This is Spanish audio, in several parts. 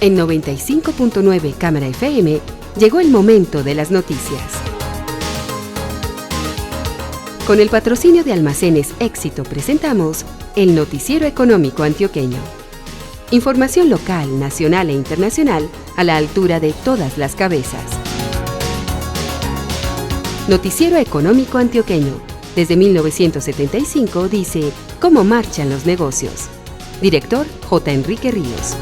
En 95.9 Cámara FM llegó el momento de las noticias. Con el patrocinio de Almacenes Éxito presentamos el Noticiero Económico Antioqueño. Información local, nacional e internacional a la altura de todas las cabezas. Noticiero Económico Antioqueño. Desde 1975 dice cómo marchan los negocios. Director J. Enrique Ríos.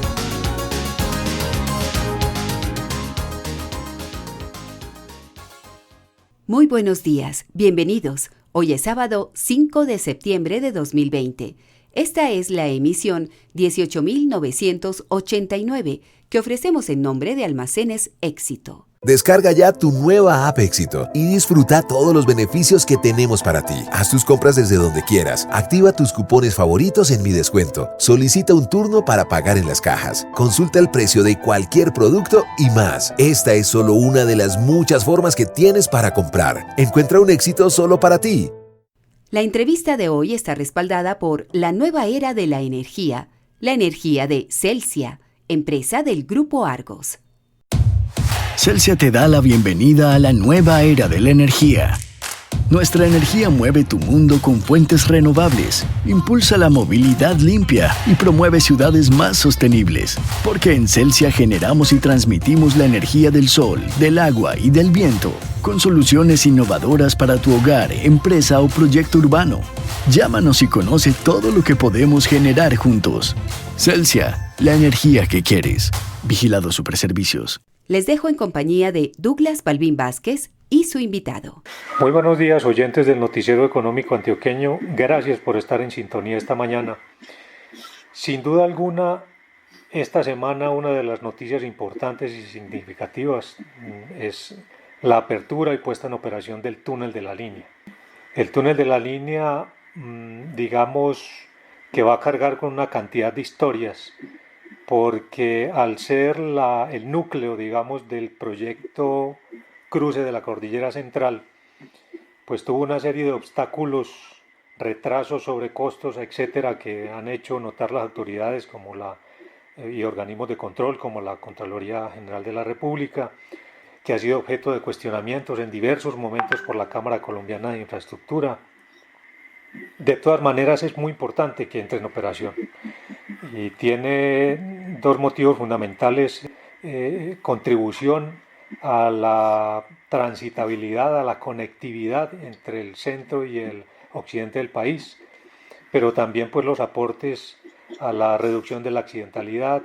Muy buenos días, bienvenidos. Hoy es sábado 5 de septiembre de 2020. Esta es la emisión 18.989 que ofrecemos en nombre de Almacenes Éxito. Descarga ya tu nueva app Éxito y disfruta todos los beneficios que tenemos para ti. Haz tus compras desde donde quieras. Activa tus cupones favoritos en Mi Descuento. Solicita un turno para pagar en las cajas. Consulta el precio de cualquier producto y más. Esta es solo una de las muchas formas que tienes para comprar. Encuentra un éxito solo para ti. La entrevista de hoy está respaldada por la nueva era de la energía de Celsia, empresa del Grupo Argos. Celsia te da la bienvenida a la nueva era de la energía. Nuestra energía mueve tu mundo con fuentes renovables, impulsa la movilidad limpia y promueve ciudades más sostenibles. Porque en Celsia generamos y transmitimos la energía del sol, del agua y del viento, con soluciones innovadoras para tu hogar, empresa o proyecto urbano. Llámanos y conoce todo lo que podemos generar juntos. Celsia, la energía que quieres. Vigilado Superservicios. Les dejo en compañía de Douglas Balbín Vázquez y su invitado. Muy buenos días, oyentes del Noticiero Económico Antioqueño. Gracias por estar en sintonía esta mañana. Sin duda alguna, esta semana una de las noticias importantes y significativas es la apertura y puesta en operación del túnel de la línea. El túnel de la línea, digamos que va a cargar con una cantidad de historias, porque al ser el núcleo, digamos, del proyecto Cruce de la Cordillera Central, pues tuvo una serie de obstáculos, retrasos, sobrecostos, etcétera, que han hecho notar las autoridades y organismos de control como la Contraloría General de la República, que ha sido objeto de cuestionamientos en diversos momentos por la Cámara Colombiana de Infraestructura. De todas maneras, es muy importante que entre en operación y tiene dos motivos fundamentales: contribución a la transitabilidad, a la conectividad entre el centro y el occidente del país, pero también pues los aportes a la reducción de la accidentalidad,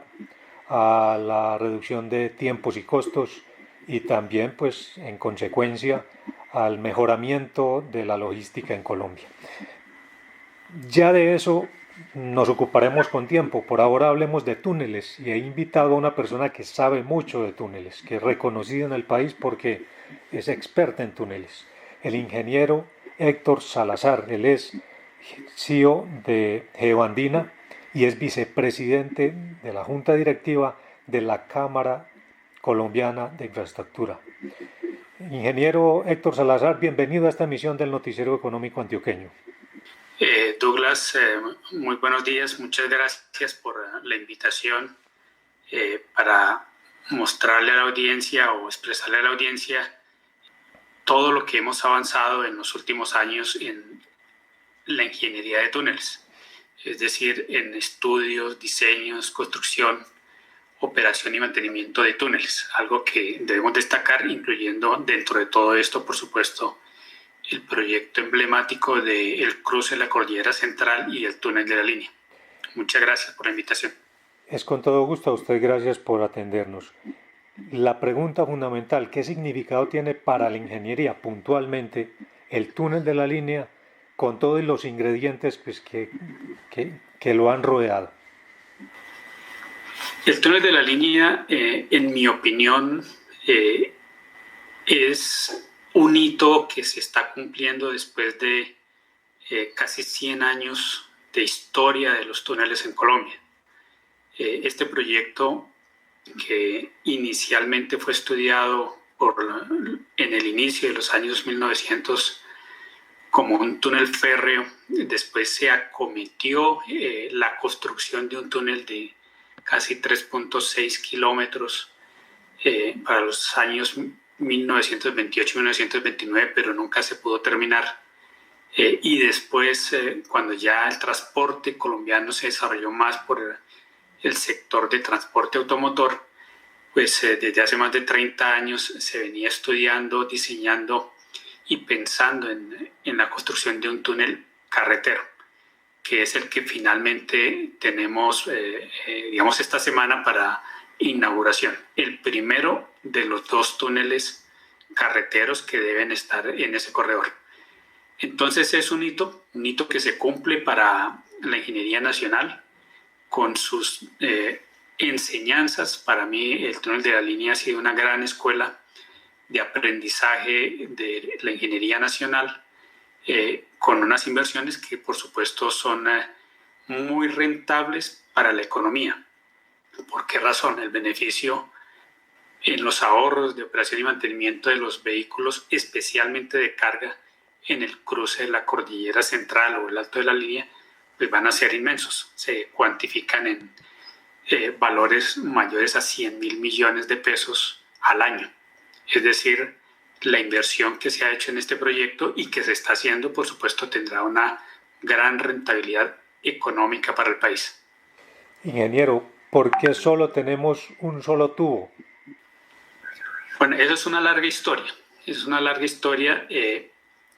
a la reducción de tiempos y costos y también pues en consecuencia al mejoramiento de la logística en Colombia. Ya de eso nos ocuparemos con tiempo. Por ahora hablemos de túneles y he invitado a una persona que sabe mucho de túneles, que es reconocida en el país porque es experta en túneles, el ingeniero Héctor Salazar. Él es CEO de Geoandina y es vicepresidente de la Junta Directiva de la Cámara Colombiana de Infraestructura. Ingeniero Héctor Salazar, bienvenido a esta emisión del Noticiero Económico Antioqueño. Douglas, muy buenos días, muchas gracias por la invitación para mostrarle a la audiencia o expresarle a la audiencia todo lo que hemos avanzado en los últimos años en la ingeniería de túneles, es decir, en estudios, diseños, construcción, operación y mantenimiento de túneles, algo que debemos destacar, incluyendo dentro de todo esto, por supuesto, el proyecto emblemático del cruce de la Cordillera Central y el túnel de la línea. Muchas gracias por la invitación. Es con todo gusto a usted, gracias por atendernos. La pregunta fundamental: ¿qué significado tiene para la ingeniería puntualmente el túnel de la línea con todos los ingredientes pues, que lo han rodeado? El túnel de la línea, en mi opinión, es un hito que se está cumpliendo después de casi 100 años de historia de los túneles en Colombia. Este proyecto, que inicialmente fue estudiado en el inicio de los años 1900 como un túnel férreo, después se acometió la construcción de un túnel de casi 3.6 kilómetros para los años 1928-1929, pero nunca se pudo terminar. Y después, cuando ya el transporte colombiano se desarrolló más por el sector de transporte automotor, pues desde hace más de 30 años se venía estudiando, diseñando y pensando en la construcción de un túnel carretero, que es el que finalmente tenemos, digamos, esta semana para inauguración. El primero de los 2 túneles carreteros que deben estar en ese corredor. Entonces es un hito que se cumple para la ingeniería nacional con sus enseñanzas. Para mí el túnel de la línea ha sido una gran escuela de aprendizaje de la ingeniería nacional, con unas inversiones que por supuesto son muy rentables para la economía. ¿Por qué razón? El beneficio en los ahorros de operación y mantenimiento de los vehículos, especialmente de carga, en el cruce de la cordillera central o el alto de la línea, pues van a ser inmensos. Se cuantifican en valores mayores a 100.000 millones de pesos al año. Es decir, la inversión que se ha hecho en este proyecto y que se está haciendo, por supuesto, tendrá una gran rentabilidad económica para el país. Ingeniero, ¿por qué solo tenemos un solo tubo? Bueno, eso es una larga historia. Es una larga historia.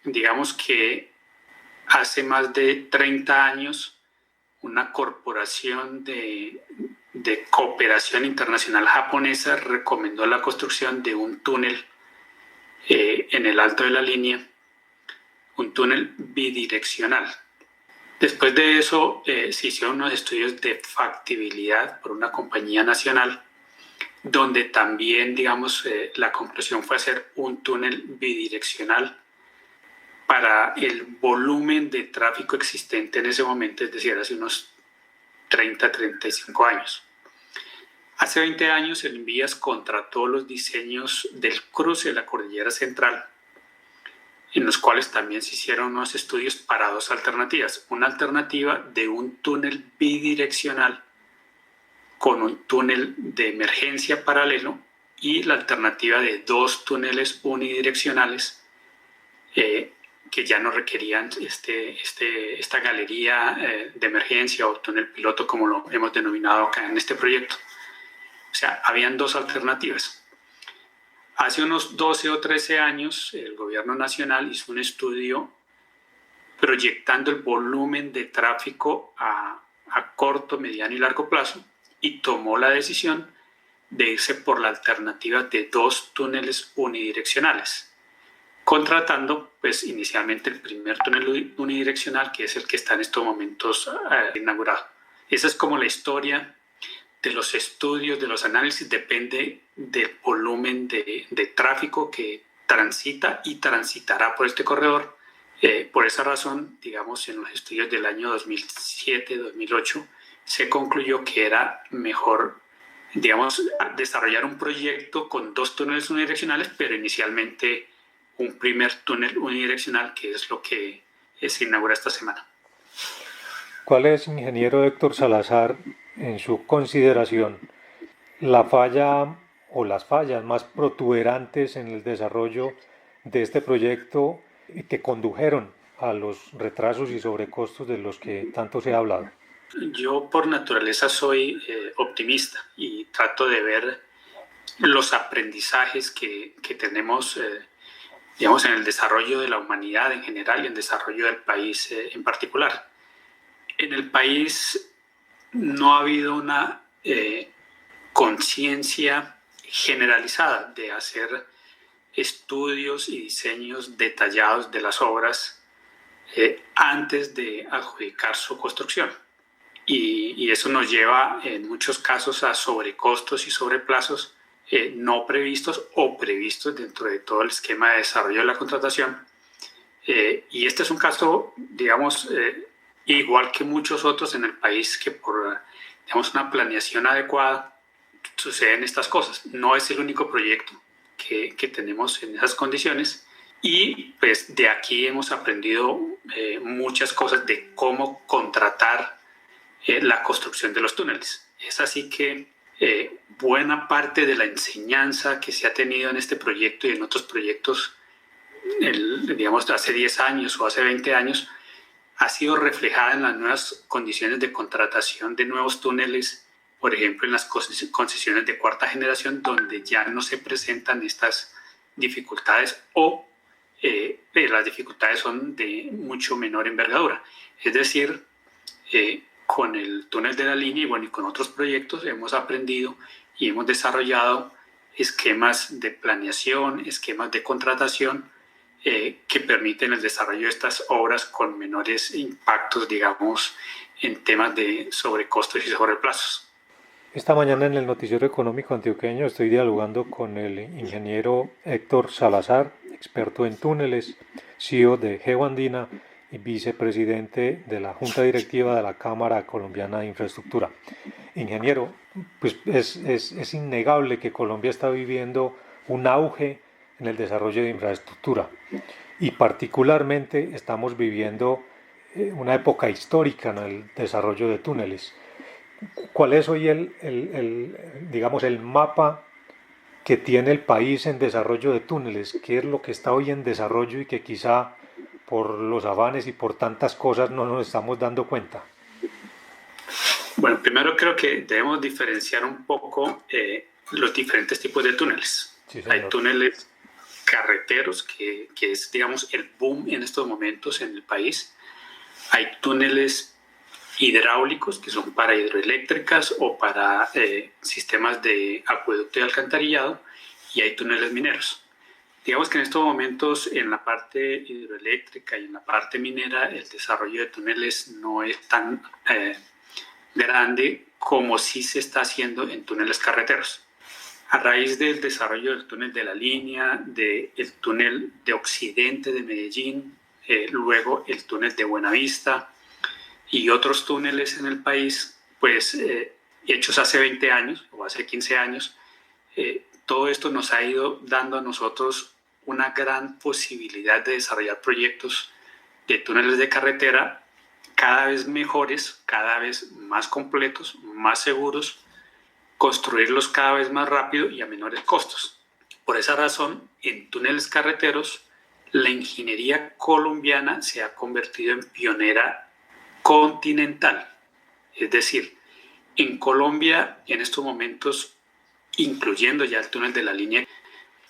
Digamos que hace más de 30 años una corporación de cooperación internacional japonesa recomendó la construcción de un túnel en el alto de la línea, un túnel bidireccional. Después de eso se hicieron unos estudios de factibilidad por una compañía nacional, donde también, digamos, la conclusión fue hacer un túnel bidireccional para el volumen de tráfico existente en ese momento, es decir, hace unos 30-35 años. Hace 20 años el Invías contrató los diseños del cruce de la cordillera central, en los cuales también se hicieron unos estudios para 2 alternativas. Una alternativa de un túnel bidireccional con un túnel de emergencia paralelo y la alternativa de 2 túneles unidireccionales que ya no requerían esta galería de emergencia o túnel piloto, como lo hemos denominado acá en este proyecto. O sea, habían 2 alternativas. Hace unos 12 o 13 años, el gobierno nacional hizo un estudio proyectando el volumen de tráfico a corto, mediano y largo plazo y tomó la decisión de irse por la alternativa de 2 túneles unidireccionales, contratando pues inicialmente el primer túnel unidireccional, que es el que está en estos momentos inaugurado. Esa es como la historia de los estudios, de los análisis. Depende del volumen de tráfico que transita y transitará por este corredor. Por esa razón, digamos, en los estudios del año 2007-2008 se concluyó que era mejor, digamos, desarrollar un proyecto con 2 túneles unidireccionales, pero inicialmente un primer túnel unidireccional, que es lo que se inaugura esta semana. ¿Cuál es, ingeniero Héctor Salazar, en su consideración, la falla o las fallas más protuberantes en el desarrollo de este proyecto y que condujeron a los retrasos y sobrecostos de los que tanto se ha hablado? Yo por naturaleza soy optimista y trato de ver los aprendizajes que tenemos, digamos, en el desarrollo de la humanidad en general y en el desarrollo del país en particular. En el país no ha habido una conciencia generalizada de hacer estudios y diseños detallados de las obras antes de adjudicar su construcción. Y eso nos lleva en muchos casos a sobrecostos y sobreplazos no previstos o previstos dentro de todo el esquema de desarrollo de la contratación. Y este es un caso, digamos, igual que muchos otros en el país, que por, digamos, una planeación adecuada suceden estas cosas. No es el único proyecto que tenemos en esas condiciones. Y pues de aquí hemos aprendido muchas cosas de cómo contratar la construcción de los túneles. Es así que buena parte de la enseñanza que se ha tenido en este proyecto y en otros proyectos, digamos, hace 10 años o hace 20 años, ha sido reflejada en las nuevas condiciones de contratación de nuevos túneles, por ejemplo, en las concesiones de cuarta generación, donde ya no se presentan estas dificultades o las dificultades son de mucho menor envergadura. Es decir, con el túnel de la línea y con otros proyectos hemos aprendido y hemos desarrollado esquemas de planeación, esquemas de contratación que permiten el desarrollo de estas obras con menores impactos, digamos, en temas de sobrecostos y sobreplazos. Esta mañana en el Noticiero Económico Antioqueño estoy dialogando con el ingeniero Héctor Salazar, experto en túneles, CEO de GeoAndina y vicepresidente de la Junta Directiva de la Cámara Colombiana de Infraestructura. Ingeniero, pues es innegable que Colombia está viviendo un auge en el desarrollo de infraestructura y particularmente estamos viviendo una época histórica en el desarrollo de túneles. ¿Cuál es hoy digamos, el mapa que tiene el país en desarrollo de túneles? ¿Qué es lo que está hoy en desarrollo y que quizá por los afanes y por tantas cosas no nos estamos dando cuenta? Bueno, primero creo que debemos diferenciar un poco los diferentes tipos de túneles. Sí, hay túneles carreteros, que es, digamos, el boom en estos momentos en el país. Hay túneles hidráulicos, que son para hidroeléctricas o para sistemas de acueducto y alcantarillado, y hay túneles mineros. Digamos que en estos momentos en la parte hidroeléctrica y en la parte minera el desarrollo de túneles no es tan grande como sí se está haciendo en túneles carreteros. A raíz del desarrollo del túnel de la línea, del túnel de occidente de Medellín, luego el túnel de Buenavista y otros túneles en el país, pues hechos hace 20 años o hace 15 años, todo esto nos ha ido dando a nosotros una gran posibilidad de desarrollar proyectos de túneles de carretera cada vez mejores, cada vez más completos, más seguros, construirlos cada vez más rápido y a menores costos. Por esa razón, en túneles carreteros, la ingeniería colombiana se ha convertido en pionera continental. Es decir, en Colombia, en estos momentos, incluyendo ya el túnel de la línea,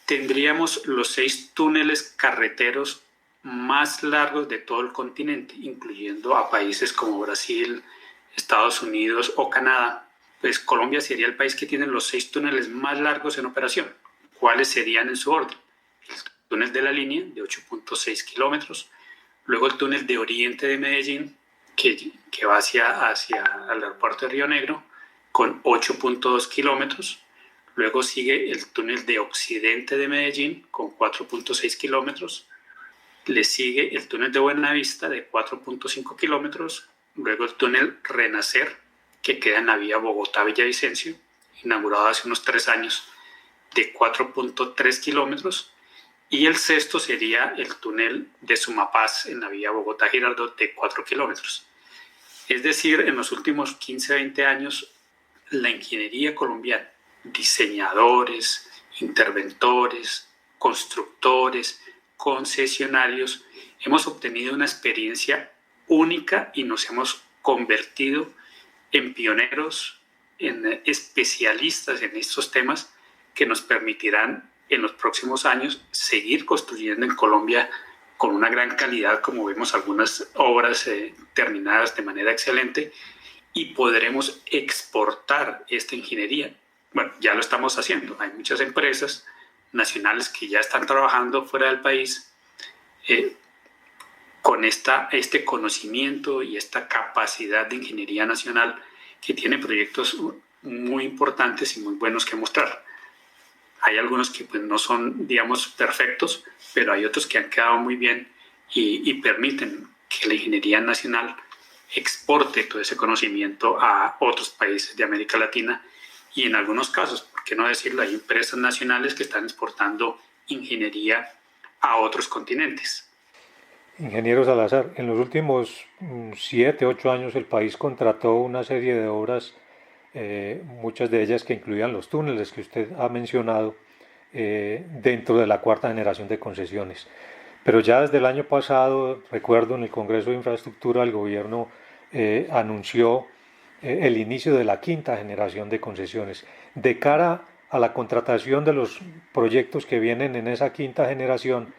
tendríamos los 6 túneles carreteros más largos de todo el continente, incluyendo a países como Brasil, Estados Unidos o Canadá. Pues Colombia sería el país que tiene los 6 túneles más largos en operación. ¿Cuáles serían en su orden? El túnel de la línea, de 8.6 kilómetros. Luego el túnel de oriente de Medellín, que va hacia el aeropuerto de Río Negro, con 8.2 kilómetros. Luego sigue el túnel de occidente de Medellín, con 4.6 kilómetros. Le sigue el túnel de Buenavista, de 4.5 kilómetros. Luego el túnel Renacer, que queda en la vía Bogotá-Villavicencio, inaugurado hace unos 3 años, de 4.3 kilómetros. Y el sexto sería el túnel de Sumapaz, en la vía Bogotá-Girardot, de 4 kilómetros. Es decir, en los últimos 15-20 años, la ingeniería colombiana, diseñadores, interventores, constructores, concesionarios, hemos obtenido una experiencia única y nos hemos convertido en pioneros, en especialistas en estos temas que nos permitirán en los próximos años seguir construyendo en Colombia con una gran calidad, como vemos algunas obras terminadas de manera excelente, y podremos exportar esta ingeniería. Bueno, ya lo estamos haciendo. Hay muchas empresas nacionales que ya están trabajando fuera del país con este conocimiento y esta capacidad de ingeniería nacional, que tiene proyectos muy importantes y muy buenos que mostrar. Hay algunos que pues, no son, digamos, perfectos, pero hay otros que han quedado muy bien y permiten que la ingeniería nacional exporte todo ese conocimiento a otros países de América Latina, y en algunos casos, por qué no decirlo, hay empresas nacionales que están exportando ingeniería a otros continentes. Ingeniero Salazar, en los últimos 7, 8 años el país contrató una serie de obras muchas de ellas que incluían los túneles que usted ha mencionado dentro de la cuarta generación de concesiones. Pero ya desde el año pasado, recuerdo en el Congreso de Infraestructura, el gobierno anunció el inicio de la quinta generación de concesiones. De cara a la contratación de los proyectos que vienen en esa quinta generación,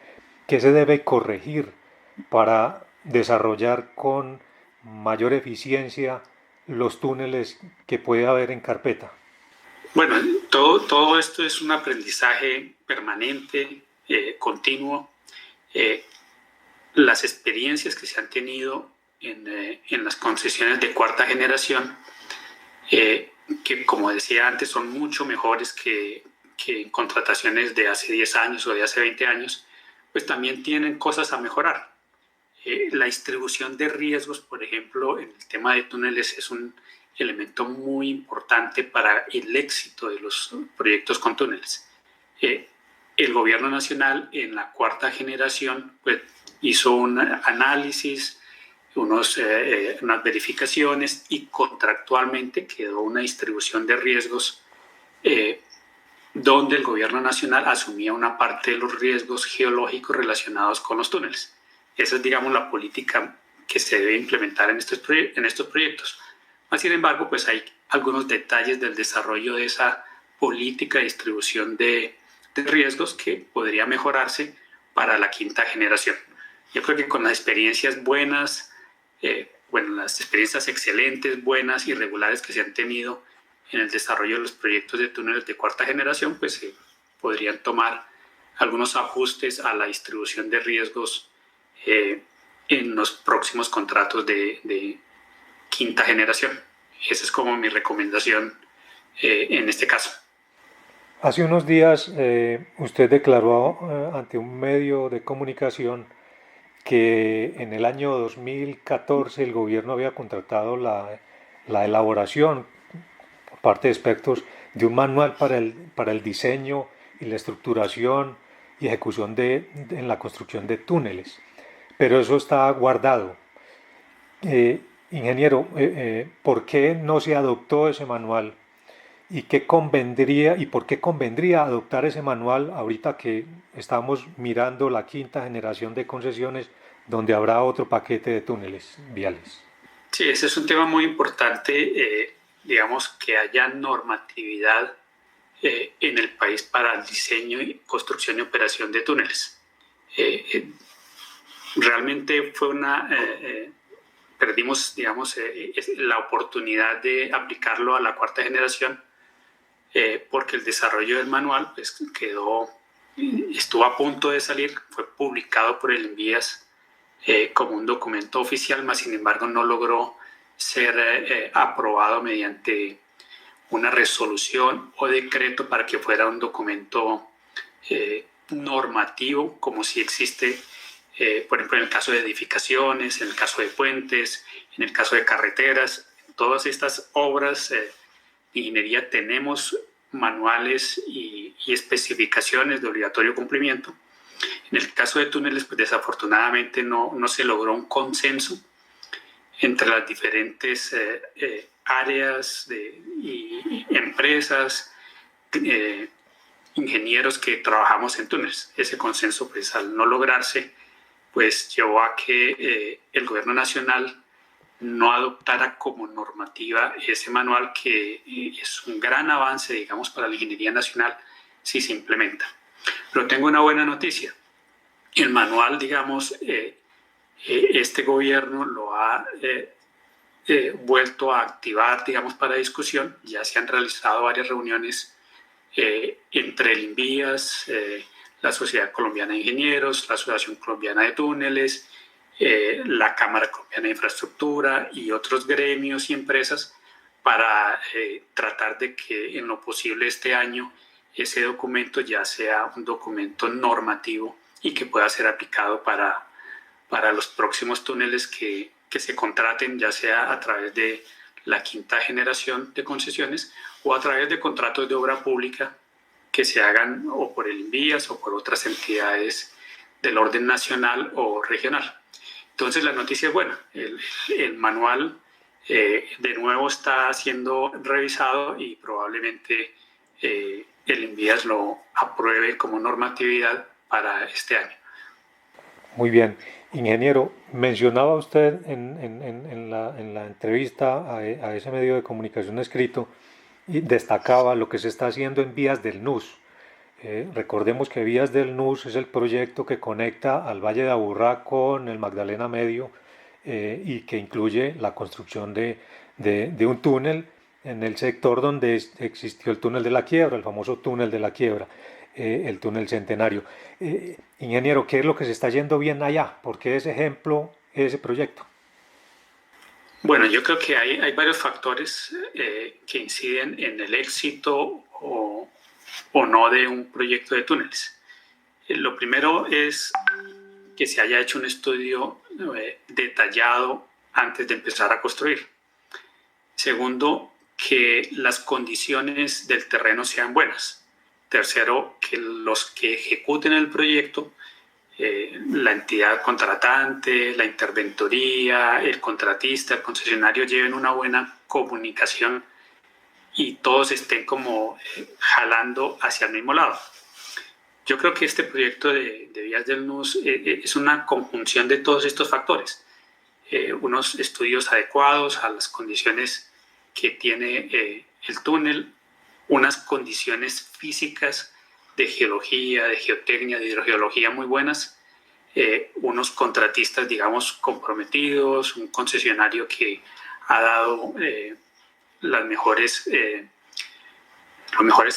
¿qué se debe corregir para desarrollar con mayor eficiencia los túneles que puede haber en carpeta? Bueno, todo esto es un aprendizaje permanente, continuo. Las experiencias que se han tenido en las concesiones de cuarta generación, que como decía antes son mucho mejores que en contrataciones de hace 10 años o de hace 20 años, pues también tienen cosas a mejorar. La distribución de riesgos, por ejemplo, en el tema de túneles es un elemento muy importante para el éxito de los proyectos con túneles. El gobierno nacional en la cuarta generación pues, hizo un análisis, unas verificaciones y contractualmente quedó una distribución de riesgos donde el gobierno nacional asumía una parte de los riesgos geológicos relacionados con los túneles. Esa es, digamos, la política que se debe implementar en estos proyectos. Sin embargo, pues hay algunos detalles del desarrollo de esa política de distribución de riesgos que podría mejorarse para la quinta generación. Yo creo que con las experiencias buenas, las experiencias excelentes, buenas y regulares que se han tenido en el desarrollo de los proyectos de túneles de cuarta generación, pues se podrían tomar algunos ajustes a la distribución de riesgos en los próximos contratos de quinta generación. Esa es como mi recomendación en este caso. Hace unos días usted declaró ante un medio de comunicación que en el año 2014 el gobierno había contratado la elaboración por parte de expertos de un manual para el diseño y la estructuración y ejecución en la construcción de túneles. Pero eso está guardado. Ingeniero, ¿por qué no se adoptó ese manual? ¿Y por qué convendría adoptar ese manual ahorita que estamos mirando la quinta generación de concesiones donde habrá otro paquete de túneles viales? Sí, ese es un tema muy importante, digamos, que haya normatividad en el país para el diseño, construcción y operación de túneles. Realmente fue perdimos, digamos, la oportunidad de aplicarlo a la cuarta generación porque el desarrollo del manual pues, estuvo a punto de salir, fue publicado por el INVIAS como un documento oficial, mas sin embargo no logró ser aprobado mediante una resolución o decreto para que fuera un documento normativo, como si existe, por ejemplo, en el caso de edificaciones, en el caso de puentes, en el caso de carreteras. En todas estas obras de ingeniería tenemos manuales y especificaciones de obligatorio cumplimiento. En el caso de túneles, pues desafortunadamente no se logró un consenso entre las diferentes áreas y empresas, ingenieros que trabajamos en túneles. Ese consenso, pues al no lograrse, pues llevó a que el gobierno nacional no adoptara como normativa ese manual, que es un gran avance, digamos, para la ingeniería nacional si se implementa. Pero tengo una buena noticia. El manual, digamos, este gobierno lo ha vuelto a activar, digamos, para discusión. Ya se han realizado varias reuniones entre el INVIAS, la Sociedad Colombiana de Ingenieros, la Asociación Colombiana de Túneles, la Cámara Colombiana de Infraestructura y otros gremios y empresas para tratar de que en lo posible este año ese documento ya sea un documento normativo y que pueda ser aplicado para los próximos túneles que se contraten, ya sea a través de la quinta generación de concesiones o a través de contratos de obra pública que se hagan o por el INVIAS o por otras entidades del orden nacional o regional. Entonces la noticia es buena. El manual de nuevo está siendo revisado y probablemente el INVIAS lo apruebe como normatividad para este año. Muy bien. Ingeniero, mencionaba usted en la entrevista a ese medio de comunicación escrito y destacaba lo que se está haciendo en Vías del NUS. Recordemos que Vías del NUS es el proyecto que conecta al Valle de Aburrá con el Magdalena Medio y que incluye la construcción de un túnel en el sector donde existió el túnel de la Quiebra, el famoso túnel de la Quiebra, el túnel Centenario. Ingeniero, ¿qué es lo que se está yendo bien allá? ¿Por qué ese ejemplo, ese proyecto? Bueno, yo creo que hay varios factores que inciden en el éxito o no de un proyecto de túneles. Lo primero es que se haya hecho un estudio detallado antes de empezar a construir. Segundo, que las condiciones del terreno sean buenas. Tercero, que los que ejecuten el proyecto, la entidad contratante, la interventoría, el contratista, el concesionario, lleven una buena comunicación y todos estén como jalando hacia el mismo lado. Yo creo que este proyecto de Vías del NUS es una conjunción de todos estos factores. Unos estudios adecuados a las condiciones que tiene el túnel, unas condiciones físicas de geología, de geotecnia, de hidrogeología muy buenas, unos contratistas, digamos, comprometidos, un concesionario que ha dado los mejores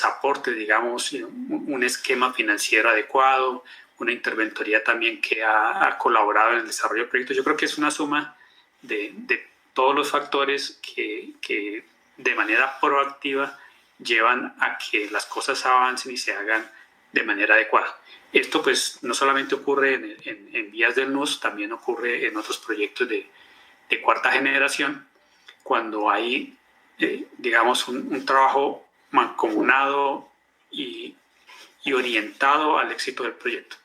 aportes, digamos, un esquema financiero adecuado, una interventoría también que ha colaborado en el desarrollo del proyecto. Yo creo que es una suma de todos los factores que de manera proactiva llevan a que las cosas avancen y se hagan de manera adecuada. Esto pues no solamente ocurre en Vías del NUS, también ocurre en otros proyectos de cuarta generación, cuando hay, digamos, un trabajo mancomunado y orientado al éxito del proyecto.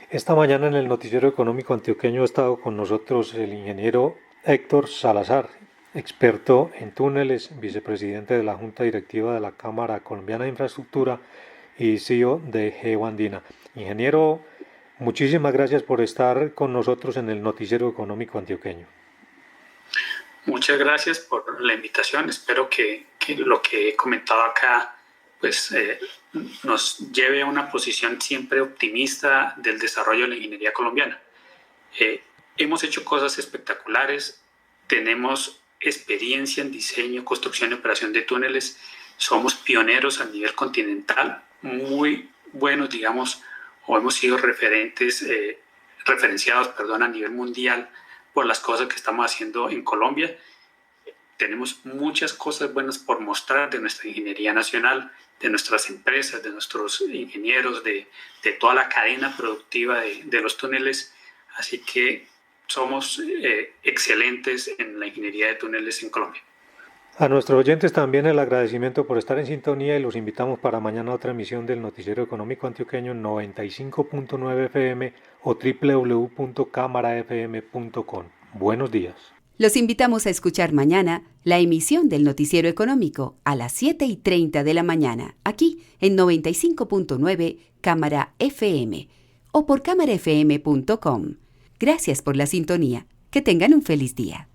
Esta mañana en el Noticiero Económico Antioqueño ha estado con nosotros el ingeniero Héctor Salazar, experto en túneles, vicepresidente de la Junta Directiva de la Cámara Colombiana de Infraestructura y CEO de GeoAndina. Ingeniero, muchísimas gracias por estar con nosotros en el Noticiero Económico Antioqueño. Muchas gracias por la invitación. Espero que lo que he comentado acá pues, nos lleve a una posición siempre optimista del desarrollo de la ingeniería colombiana. Hemos hecho cosas espectaculares, tenemos experiencia en diseño, construcción y operación de túneles, somos pioneros a nivel continental, muy buenos, digamos, o hemos sido referenciados a nivel mundial por las cosas que estamos haciendo en Colombia. Tenemos muchas cosas buenas por mostrar de nuestra ingeniería nacional, de nuestras empresas, de nuestros ingenieros, de toda la cadena productiva de los túneles. Así que somos excelentes en la ingeniería de túneles en Colombia. A nuestros oyentes también el agradecimiento por estar en sintonía y los invitamos para mañana a otra emisión del Noticiero Económico Antioqueño 95.9 FM o www.camarafm.com. Buenos días. Los invitamos a escuchar mañana la emisión del Noticiero Económico a las 7:30 de la mañana, aquí en 95.9 Cámara FM o por camarafm.com. Gracias por la sintonía. Que tengan un feliz día.